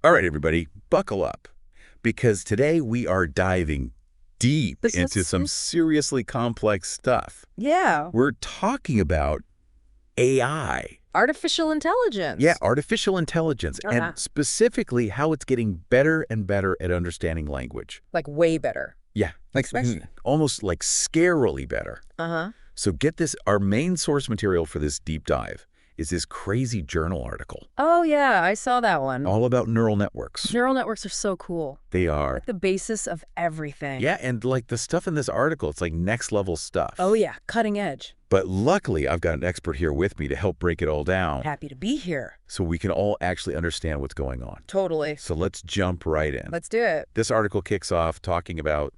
All right, everybody, buckle up, because today we are diving deep into some seriously complex stuff. Yeah. We're talking about AI. Artificial intelligence. Yeah, artificial intelligence, and specifically how it's getting better and better at understanding language. Like way better. Yeah, like almost like scarily better. Uh-huh. So get this, our main source material for this deep dive is this crazy journal article. Oh, yeah, I saw that one. All about neural networks. Neural networks are so cool. They are. Like the basis of everything. Yeah, and like the stuff in this article, it's like next level stuff. Oh, yeah, cutting edge. But luckily, I've got an expert here with me to help break it all down. Happy to be here. So we can all actually understand what's going on. Totally. So let's jump right in. Let's do it. This article kicks off talking about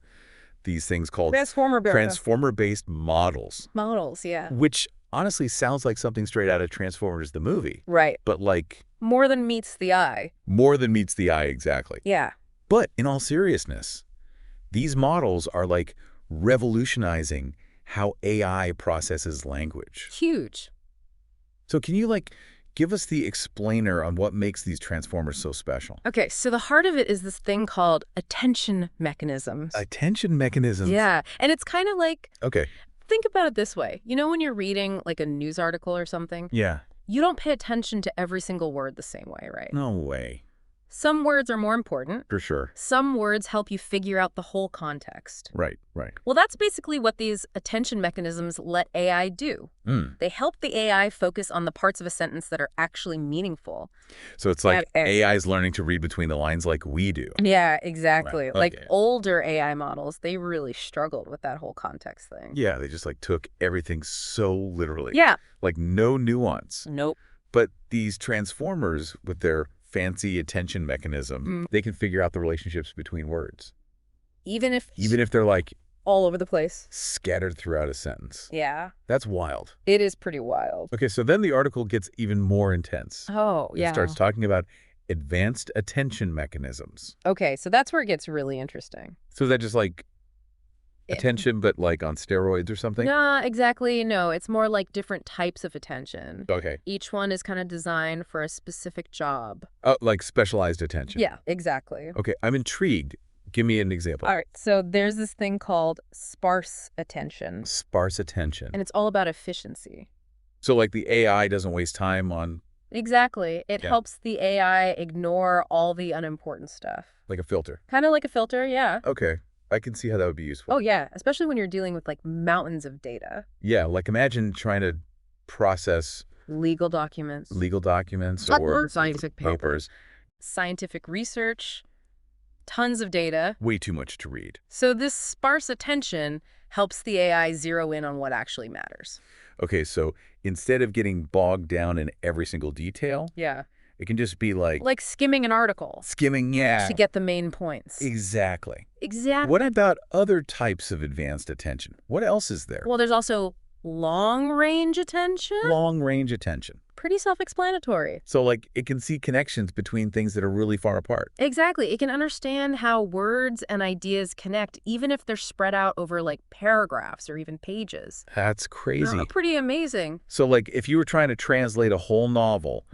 these things called Transformer-based models. models, yeah. Which honestly sounds like something straight out of Transformers the movie. Right. But like... more than meets the eye. More than meets the eye, exactly. Yeah. But in all seriousness, these models are like revolutionizing how AI processes language. Huge. So can you like give us the explainer on what makes these transformers so special? Okay, so the heart of it is this thing called attention mechanisms. Attention mechanisms? Yeah, and it's kind of like... Okay. Think about it this way. You know when you're reading like a news article or something? Yeah. You don't pay attention to every single word the same way, right? No way. Some words are more important. For sure. Some words help you figure out the whole context. Right, right. Well, that's basically what these attention mechanisms let AI do. They help the AI focus on the parts of a sentence that are actually meaningful. So it's like AI is learning to read between the lines like we do. Yeah, exactly. Right. Okay. Like older AI models, they really struggled with that whole context thing. Yeah, they just like took everything so literally. Yeah. Like no nuance. Nope. But these transformers with their fancy attention mechanism, they can figure out the relationships between words. Even if they're like all over the place, scattered throughout a sentence. Yeah. That's wild. It is pretty wild. Okay, so then the article gets even more intense. Oh, yeah. It starts talking about advanced attention mechanisms. Okay, so that's where it gets really interesting. So is that just like attention, but like on steroids or something? No, exactly. No, it's more like different types of attention. Okay. Each one is kind of designed for a specific job. Oh, like specialized attention. Yeah, exactly. Okay, I'm intrigued. Give me an example. All right, so there's this thing called sparse attention. Sparse attention. And it's all about efficiency. So like the AI doesn't waste time on... Exactly. It helps the AI ignore all the unimportant stuff. Like a filter. Kind of like a filter, yeah. Okay. I can see how that would be useful. Oh, yeah. Especially when you're dealing with, like, mountains of data. Yeah, like imagine trying to process... legal documents. Or scientific papers. Scientific research. Tons of data. Way too much to read. So this sparse attention helps the AI zero in on what actually matters. Okay, so instead of getting bogged down in every single detail... Yeah. It can just be like... like skimming an article. Skimming, yeah. To get the main points. Exactly. Exactly. What about other types of advanced attention? What else is there? Well, there's also long-range attention. Long-range attention. Pretty self-explanatory. So, like, it can see connections between things that are really far apart. Exactly. It can understand how words and ideas connect, even if they're spread out over, like, paragraphs or even pages. That's crazy. Pretty amazing. So, like, if you were trying to translate a whole novel,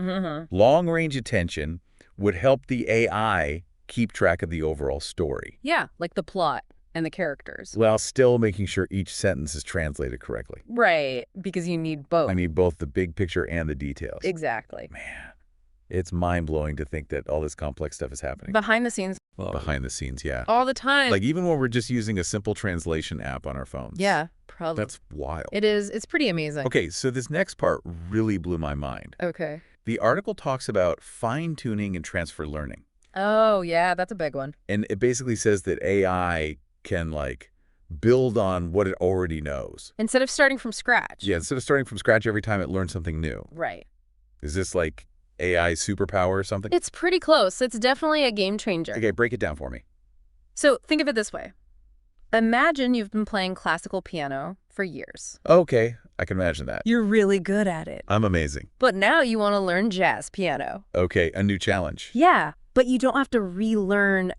long-range attention would help the AI keep track of the overall story. Yeah, like the plot and the characters. While still making sure each sentence is translated correctly. Right, because you need both. I need both the big picture and the details. Exactly. Man, it's mind-blowing to think that all this complex stuff is happening. Behind the scenes. Well, behind the scenes, yeah. All the time. Like even when we're just using a simple translation app on our phones. Yeah, probably. That's wild. It is. It's pretty amazing. Okay, so this next part really blew my mind. Okay. The article talks about fine-tuning and transfer learning. Oh, yeah, that's a big one. And it basically says that AI can, like, build on what it already knows. Instead of starting from scratch. Yeah, instead of starting from scratch every time it learns something new. Right. Is this, like, AI superpower or something? It's pretty close. It's definitely a game changer. Okay, break it down for me. So think of it this way. Imagine you've been playing classical piano for years. Okay, I can imagine that. You're really good at it. I'm amazing. But now you want to learn jazz piano. Okay, a new challenge. Yeah, but you don't have to relearn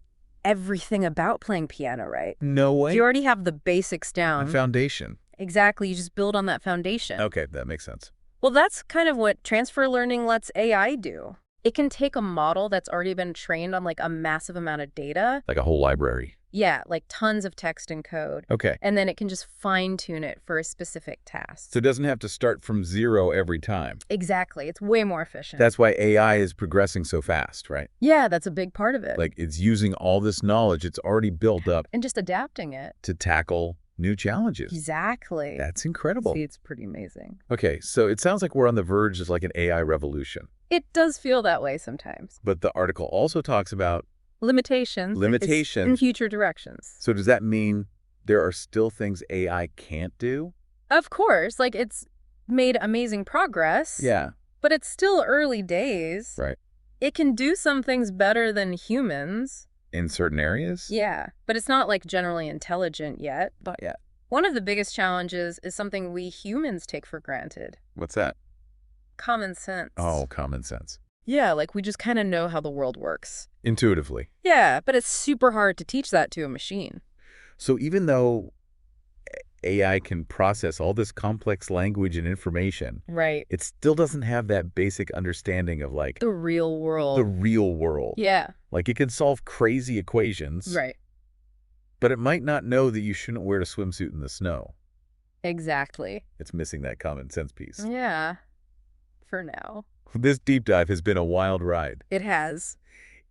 everything about playing piano, right? No way. You already have the basics down. The foundation. Exactly. You just build on that foundation. Okay, that makes sense. Well, that's kind of what transfer learning lets AI do. It can take a model that's already been trained on like a massive amount of data. Like a whole library. Yeah, like tons of text and code. Okay. And then it can just fine-tune it for a specific task. So it doesn't have to start from zero every time. Exactly. It's way more efficient. That's why AI is progressing so fast, right? Yeah, that's a big part of it. Like it's using all this knowledge it's already built up And just adapting it. to tackle new challenges. Exactly. That's incredible. See, it's pretty amazing. Okay, so it sounds like we're on the verge of like an AI revolution. It does feel that way sometimes. But the article also talks about Limitations. limitations In future directions. So does that mean there are still things AI can't do? Of course, like it's made amazing progress. Yeah. But it's still early days. Right. It can do some things better than humans. In certain areas? Yeah, but it's not like generally intelligent yet. Not yet. One of the biggest challenges is something we humans take for granted. What's that? Common sense. Oh, common sense. Yeah, like we just kind of know how the world works. Intuitively. Yeah, but it's super hard to teach that to a machine. So even though AI can process all this complex language and information, Right. it still doesn't have that basic understanding of like The real world. the real world. Yeah. Like it can solve crazy equations, Right. but it might not know that you shouldn't wear a swimsuit in the snow. Exactly. It's missing that common sense piece. Yeah. For now. This deep dive has been a wild ride. It has.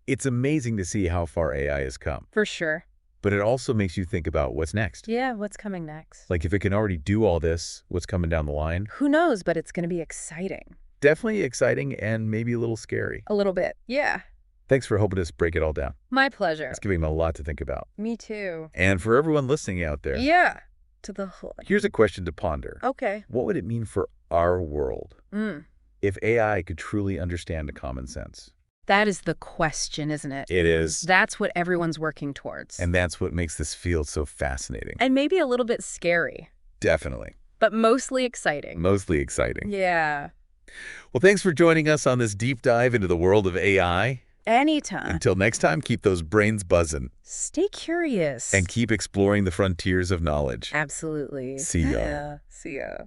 It's amazing to see how far AI has come, For sure. but it also makes you think about what's next. Yeah, what's coming next? Like if it can already do all this, what's coming down the line? Who knows, but it's going to be exciting. Definitely exciting and maybe a little scary. A little bit. Yeah. Thanks for helping us break it all down. My pleasure. It's giving me a lot to think about. Me too. And for everyone listening out there, Yeah. To the whole. here's a question to ponder. Okay. What would it mean for our world if AI could truly understand the common sense? That is the question, isn't it? It is. That's what everyone's working towards. And that's what makes this field so fascinating. And maybe a little bit scary, Definitely. but mostly exciting. Mostly exciting. Yeah. Well, thanks for joining us on this deep dive into the world of AI. Anytime. Until next time, keep those brains buzzing Stay curious. and keep exploring the frontiers of knowledge. Absolutely. See ya. Yeah. See ya.